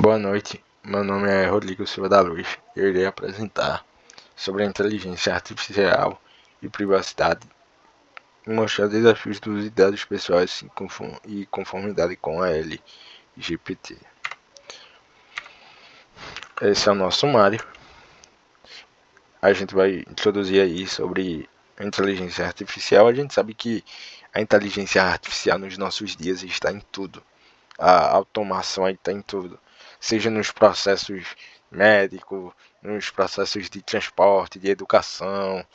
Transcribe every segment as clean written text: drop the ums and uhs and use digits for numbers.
Boa noite, meu nome é Rodrigo Silva da Luz e eu irei apresentar sobre a inteligência artificial e privacidade e mostrar desafios dos uso de dados pessoais e conformidade com a LGPD. Esse é o nosso sumário. A gente vai introduzir aí sobre a inteligência artificial. A gente sabe que a inteligência artificial nos nossos dias está em tudo. A automação aí está em tudo, seja nos processos médicos, nos processos de transporte, de educação,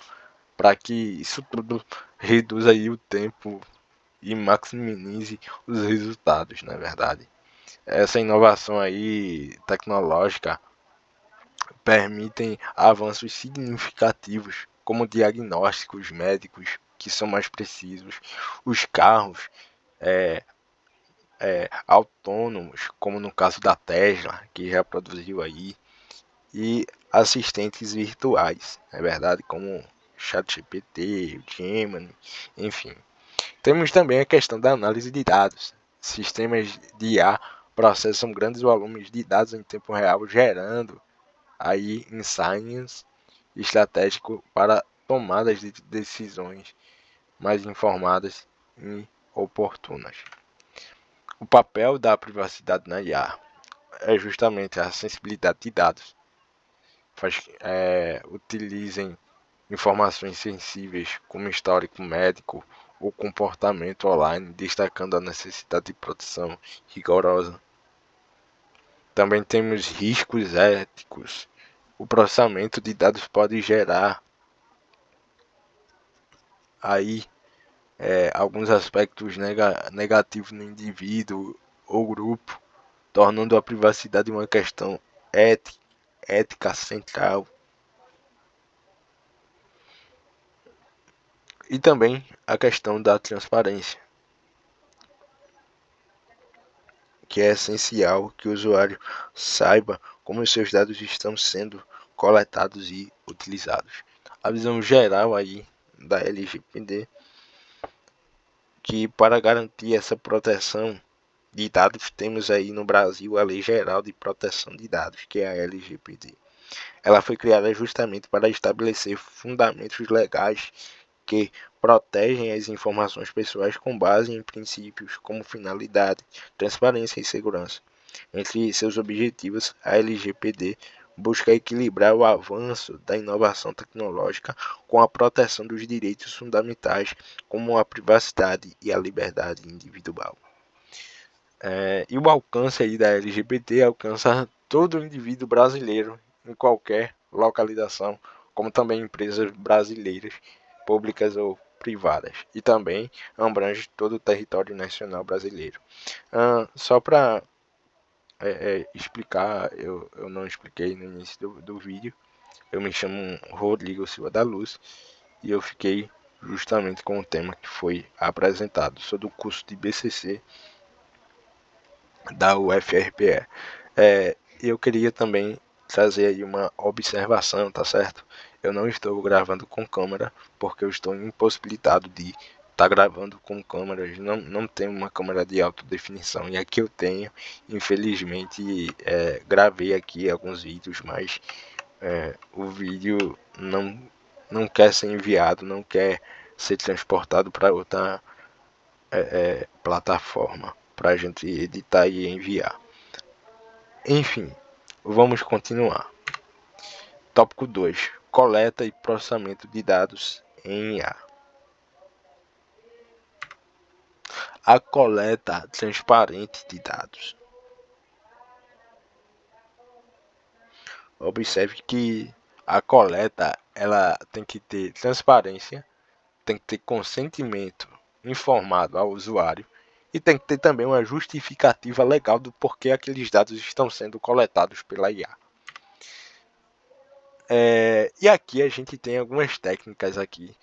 para que isso tudo reduza aí o tempo e maximize os resultados, na verdade. Essa inovação aí tecnológica permitem avanços significativos, como diagnósticos médicos que são mais precisos, os carros autônomos, como no caso da Tesla, que já produziu aí, e assistentes virtuais, é verdade, como ChatGPT, Gemini, enfim. Temos também a questão da análise de dados. Sistemas de IA processam grandes volumes de dados em tempo real, gerando aí insights estratégicos para tomadas de decisões mais informadas e oportunas. O papel da privacidade na IA é justamente a sensibilidade de dados. Utilizem informações sensíveis como histórico médico ou comportamento online, destacando a necessidade de proteção rigorosa. Também temos riscos éticos. O processamento de dados pode gerar aí alguns aspectos negativos no indivíduo ou grupo, tornando a privacidade uma questão ética central. E também a questão da transparência, que é essencial que o usuário saiba como os seus dados estão sendo coletados e utilizados. A visão geral aí da LGPD, que para garantir essa proteção de dados, temos aí no Brasil a Lei Geral de Proteção de Dados, que é a LGPD. Ela foi criada justamente para estabelecer fundamentos legais que protegem as informações pessoais com base em princípios como finalidade, transparência e segurança. Entre seus objetivos, a LGPD busca equilibrar o avanço da inovação tecnológica com a proteção dos direitos fundamentais, como a privacidade e a liberdade individual. E o alcance aí da LGBT alcança todo o indivíduo brasileiro em qualquer localização, como também empresas brasileiras, públicas ou privadas, e também abrange todo o território nacional brasileiro. Só para explicar, eu não expliquei no início do vídeo, eu me chamo Rodrigo Silva da Luz e eu fiquei justamente com o tema que foi apresentado. Sou do curso de BCC da UFRPE. Eu queria também trazer aí uma observação, tá certo? Eu não estou gravando com câmera porque eu estou impossibilitado de estar gravando com câmeras. Não tenho uma câmera de alta definição e aqui eu tenho, infelizmente, gravei aqui alguns vídeos, mas o vídeo não quer ser enviado, não quer ser transportado para outra plataforma para a gente editar e enviar. Enfim, vamos continuar. Tópico 2. Coleta e processamento de dados em IA. A coleta transparente de dados. Observe que a coleta ela tem que ter transparência, tem que ter consentimento informado ao usuário e tem que ter também uma justificativa legal do porquê aqueles dados estão sendo coletados pela IA. E aqui a gente tem algumas técnicas aqui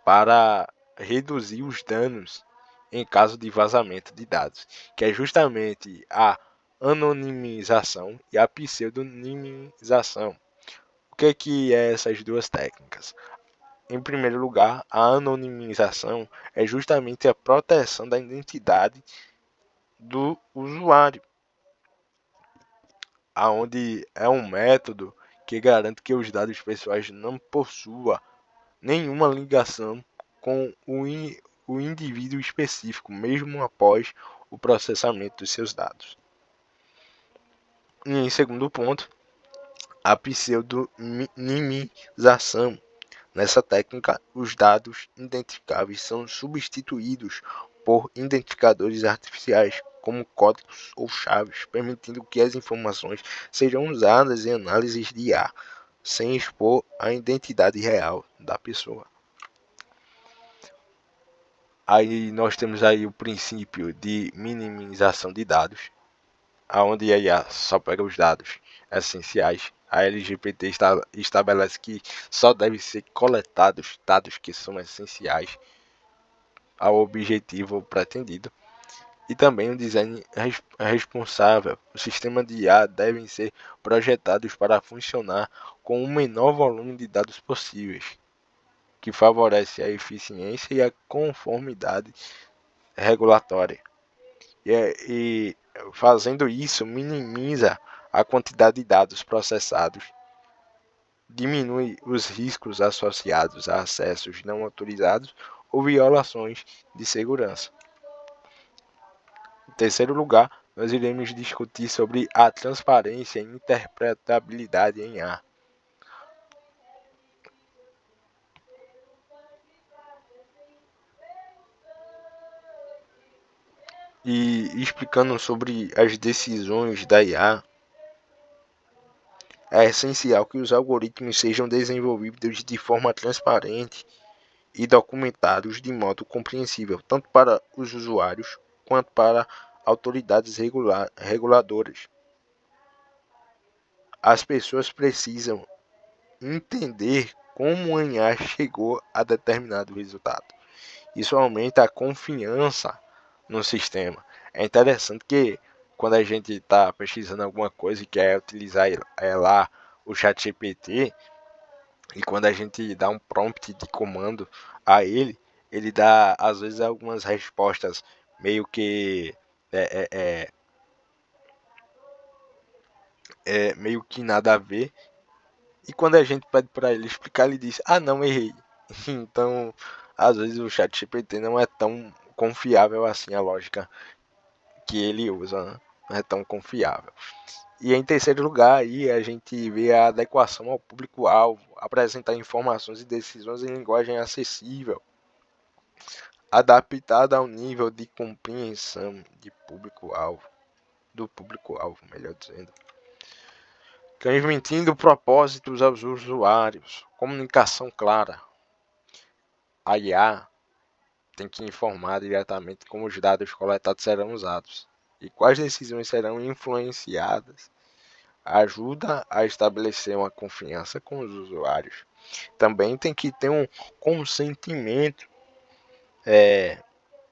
para reduzir os danos em caso de vazamento de dados, que é justamente a anonimização e a pseudonimização. O que é essas duas técnicas? Em primeiro lugar, a anonimização é justamente a proteção da identidade do usuário. aonde é um método que garante que os dados pessoais não possuam nenhuma ligação com o indivíduo específico, mesmo após o processamento dos seus dados. E em segundo ponto, a pseudonimização. Nessa técnica, os dados identificáveis são substituídos por identificadores artificiais, como códigos ou chaves, permitindo que as informações sejam usadas em análises de IA, sem expor a identidade real da pessoa. Aí nós temos aí o princípio de minimização de dados, aonde a IA só pega os dados essenciais. A LGPD estabelece que só devem ser coletados dados que são essenciais ao objetivo pretendido. E também o design responsável. O sistema de IA devem ser projetados para funcionar com o menor volume de dados possíveis, que favorece a eficiência e a conformidade regulatória. E fazendo isso, minimiza a quantidade de dados processados, diminui os riscos associados a acessos não autorizados ou violações de segurança. Em terceiro lugar, nós iremos discutir sobre a transparência e interpretabilidade em IA. E explicando sobre as decisões da IA, é essencial que os algoritmos sejam desenvolvidos de forma transparente e documentados de modo compreensível, tanto para os usuários quanto para autoridades reguladoras. As pessoas precisam entender como a IA chegou a determinado resultado. Isso aumenta a confiança no sistema. É interessante que quando a gente está pesquisando alguma coisa e quer utilizar lá o ChatGPT, e quando a gente dá um prompt de comando a ele, ele dá às vezes algumas respostas meio que meio que nada a ver. E quando a gente pede para ele explicar, ele diz: "Ah, não, errei". Então, às vezes o ChatGPT não é tão confiável assim, a lógica que ele usa, né? Não é tão confiável. E em terceiro lugar, aí a gente vê a adequação ao público-alvo, apresentar informações e decisões em linguagem acessível, adaptada ao nível de compreensão de público-alvo, do público-alvo, melhor dizendo. Transmitindo propósitos aos usuários, comunicação clara. A IA tem que informar diretamente como os dados coletados serão usados e quais decisões serão influenciadas. Ajuda a estabelecer uma confiança com os usuários. Também tem que ter um consentimento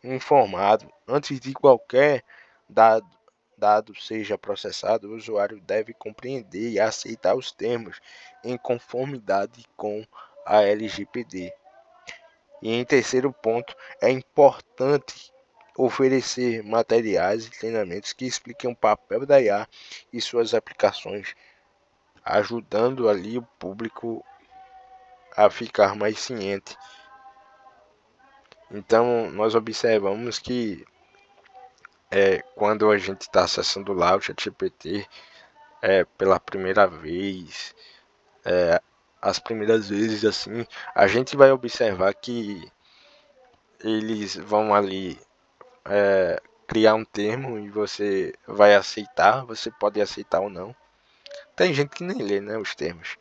informado. Antes de qualquer dado seja processado, o usuário deve compreender e aceitar os termos em conformidade com a LGPD. E em terceiro ponto, é importante oferecer materiais e treinamentos que expliquem o papel da IA e suas aplicações, ajudando ali o público a ficar mais ciente. Então, nós observamos que quando a gente está acessando lá o ChatGPT pela primeira vez, as primeiras vezes assim, a gente vai observar que eles vão ali criar um termo e você vai aceitar, você pode aceitar ou não. Tem gente que nem lê, né, os termos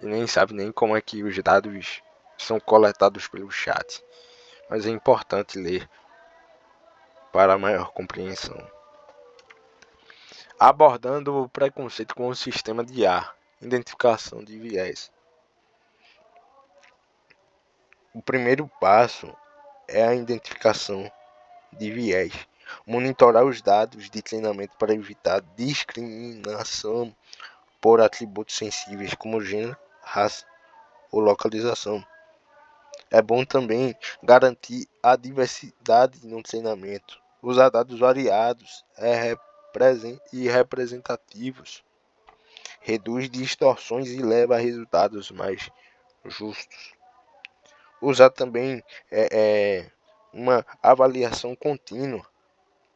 e nem sabe nem como é que os dados são coletados pelo chat, mas é importante ler para maior compreensão. Abordando o preconceito com o sistema de IA, identificação de viés. O primeiro passo é a identificação de viés. Monitorar os dados de treinamento para evitar discriminação por atributos sensíveis como gênero, raça ou localização. É bom também garantir a diversidade no treinamento. Usar dados variados e representativos reduz distorções e leva a resultados mais justos. Usar também uma avaliação contínua.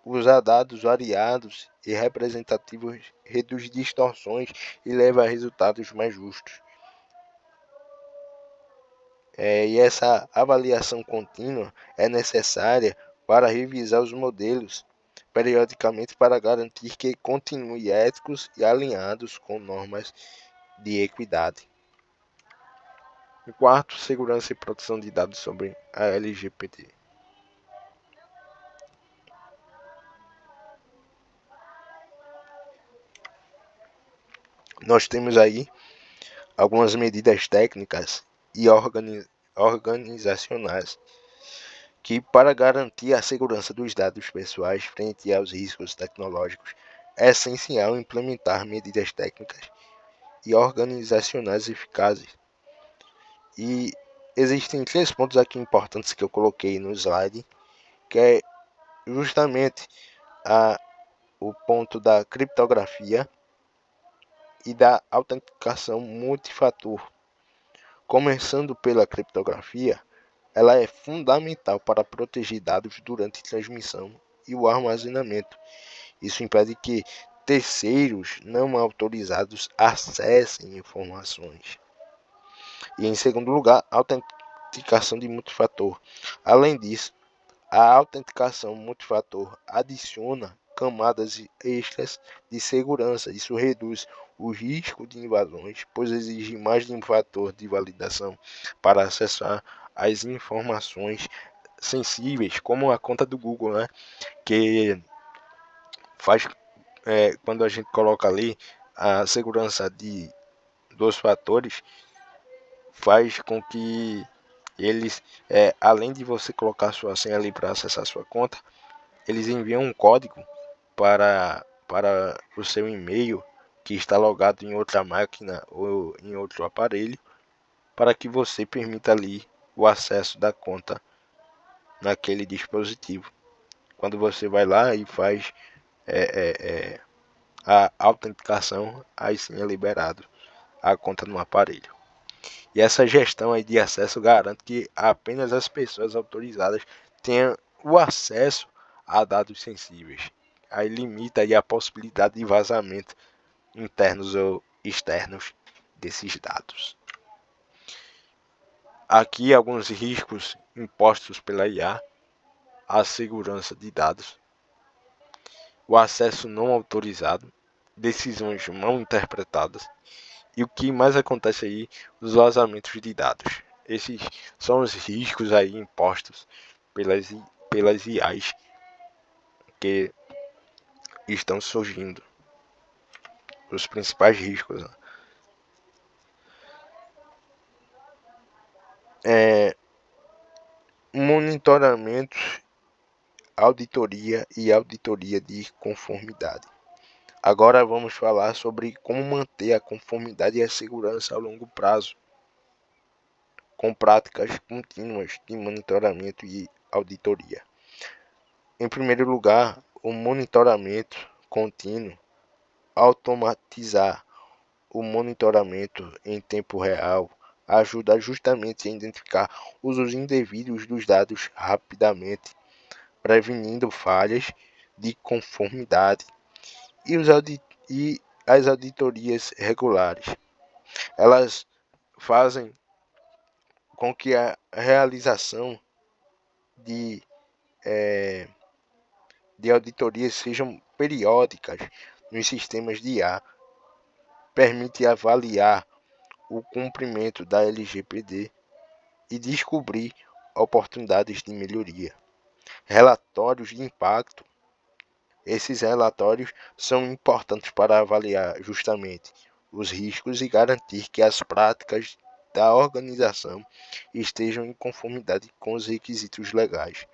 Usar dados variados e representativos reduz distorções e leva a resultados mais justos. E essa avaliação contínua é necessária para revisar os modelos periodicamente para garantir que continuem éticos e alinhados com normas de equidade. E quarto, segurança e proteção de dados sobre a LGPD. Nós temos aí algumas medidas técnicas e organizacionais que, para garantir a segurança dos dados pessoais frente aos riscos tecnológicos, é essencial implementar medidas técnicas e organizacionais eficazes. E existem 3 pontos aqui importantes que eu coloquei no slide, que é justamente o ponto da criptografia e da autenticação multifator. Começando pela criptografia, ela é fundamental para proteger dados durante a transmissão e o armazenamento. Isso impede que terceiros não autorizados acessem informações. E em segundo lugar, a autenticação de multifator. Além disso, a autenticação multifator adiciona camadas extras de segurança. Isso reduz o risco de invasões, pois exige mais de um fator de validação para acessar as informações sensíveis, como a conta do Google, né? Que faz quando a gente coloca ali a segurança de 2 fatores, faz com que eles, além de você colocar sua senha ali para acessar sua conta, eles enviam um código para o seu e-mail que está logado em outra máquina ou em outro aparelho, para que você permita ali o acesso da conta naquele dispositivo. Quando você vai lá e faz a autenticação, aí sim é liberado a conta no aparelho. E essa gestão aí de acesso garante que apenas as pessoas autorizadas tenham o acesso a dados sensíveis. Aí limita aí a possibilidade de vazamento internos ou externos desses dados. Aqui alguns riscos impostos pela IA: a segurança de dados, o acesso não autorizado, decisões mal interpretadas e o que mais acontece aí, os vazamentos de dados. Esses são os riscos aí impostos pelas IAs que estão surgindo, os principais riscos, né? Monitoramento, auditoria e auditoria de conformidade. Agora vamos falar sobre como manter a conformidade e a segurança a longo prazo, com práticas contínuas de monitoramento e auditoria. Em primeiro lugar, o monitoramento contínuo. Automatizar o monitoramento em tempo real ajuda justamente a identificar usos indevidos dos dados rapidamente, prevenindo falhas de conformidade. E as auditorias regulares, elas fazem com que a realização de, de auditorias sejam periódicas nos sistemas de IA, permite avaliar o cumprimento da LGPD e descobrir oportunidades de melhoria. Relatórios de impacto. Esses relatórios são importantes para avaliar justamente os riscos e garantir que as práticas da organização estejam em conformidade com os requisitos legais.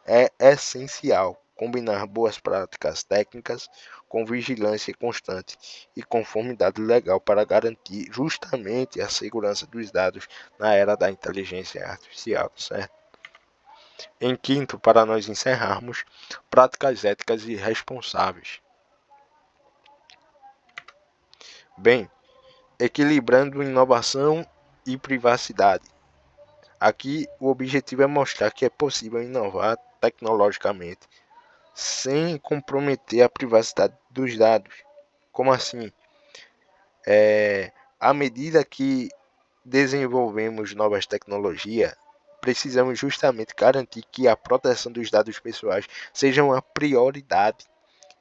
É essencial combinar boas práticas técnicas com vigilância constante e conformidade legal para garantir justamente a segurança dos dados na era da inteligência artificial, certo? Em quinto, para nós encerrarmos, práticas éticas e responsáveis. Bem, equilibrando inovação e privacidade. Aqui o objetivo é mostrar que é possível inovar tecnologicamente sem comprometer a privacidade dos dados. Como assim? À medida que desenvolvemos novas tecnologias, precisamos justamente garantir que a proteção dos dados pessoais seja uma prioridade.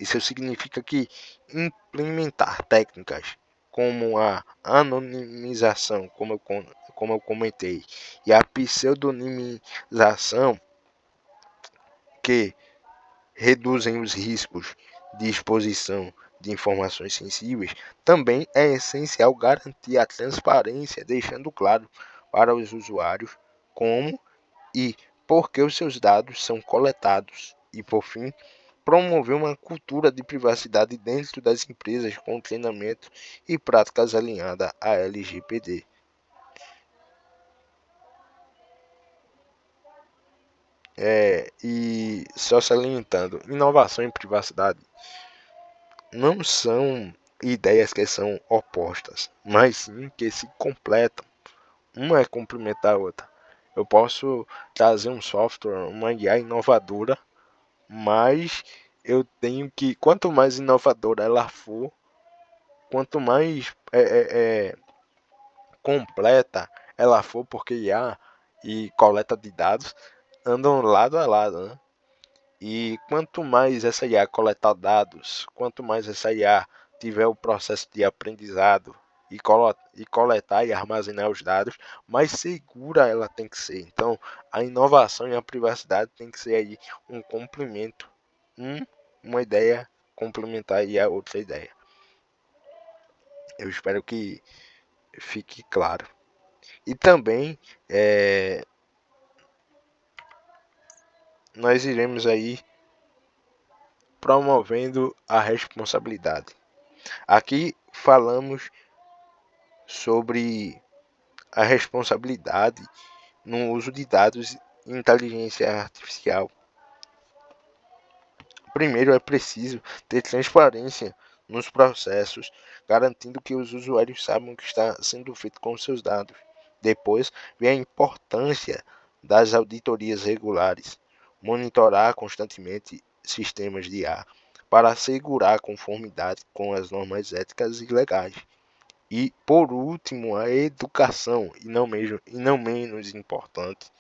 Isso significa que implementar técnicas como a anonimização, como eu comentei, e a pseudonimização, que reduzem os riscos de exposição de informações sensíveis, também é essencial garantir a transparência, deixando claro para os usuários como e por que os seus dados são coletados. E, por fim, promover uma cultura de privacidade dentro das empresas com treinamento e práticas alinhadas à LGPD. E só salientando, inovação e privacidade não são ideias que são opostas, mas sim que se completam. Uma é complementar a outra. Eu posso trazer um software, uma IA inovadora, mas eu tenho que, quanto mais inovadora ela for, quanto mais completa ela for, porque IA e coleta de dados andam lado a lado, né? E quanto mais essa IA coletar dados, quanto mais essa IA tiver o processo de aprendizado e coletar e armazenar os dados, mais segura ela tem que ser. Então, a inovação e a privacidade tem que ser aí um complemento, uma ideia complementar aí a outra ideia. Eu espero que fique claro. E também nós iremos aí promovendo a responsabilidade. Aqui falamos sobre a responsabilidade no uso de dados e inteligência artificial. Primeiro, é preciso ter transparência nos processos, garantindo que os usuários saibam o que está sendo feito com seus dados. Depois, vem a importância das auditorias regulares, monitorar constantemente sistemas de IA para assegurar a conformidade com as normas éticas e legais. E, por último, a educação, e não menos importante,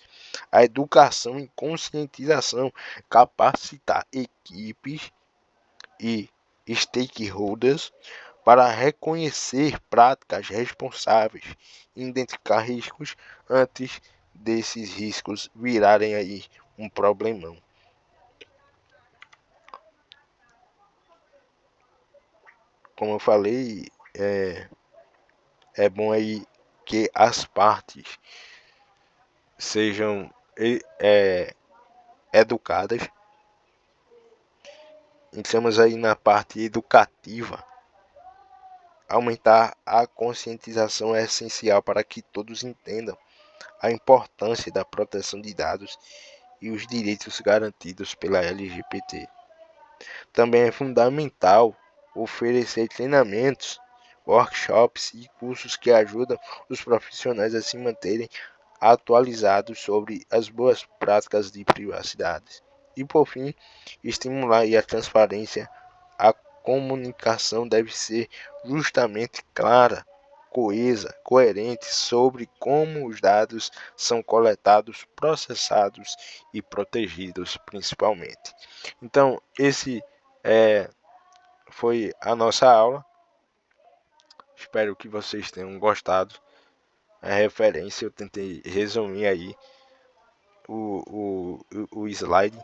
a educação e conscientização, capacitar equipes e stakeholders para reconhecer práticas responsáveis e identificar riscos antes desses riscos virarem aí um problemão. Como eu falei, é bom aí que as partes sejam educadas. Entramos aí na parte educativa. Aumentar a conscientização é essencial para que todos entendam a importância da proteção de dados e os direitos garantidos pela LGPD. Também é fundamental oferecer treinamentos, workshops e cursos que ajudam os profissionais a se manterem atualizados sobre as boas práticas de privacidade. E, por fim, estimular a transparência. A comunicação deve ser justamente clara, coesa, coerente sobre como os dados são coletados, processados e protegidos, principalmente. Então, esse foi a nossa aula. Espero que vocês tenham gostado. A referência eu tentei resumir aí o slide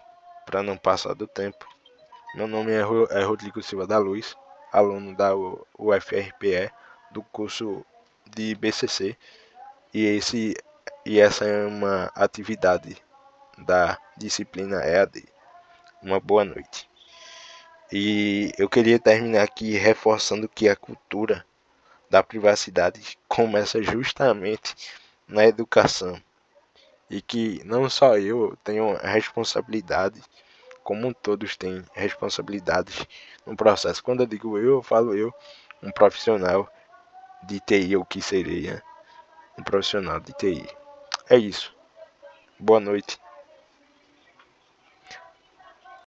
para não passar do tempo. Meu nome é Rodrigo Silva da Luz, aluno da UFRPE do curso de BCC, e essa é uma atividade da disciplina EAD. Uma boa noite. E eu queria terminar aqui reforçando que a cultura da privacidade começa justamente na educação, e que não só eu tenho a responsabilidade, como todos têm responsabilidades no processo. Quando eu digo eu falo eu, um profissional de TI, o que seria um profissional de TI. É isso. Boa noite.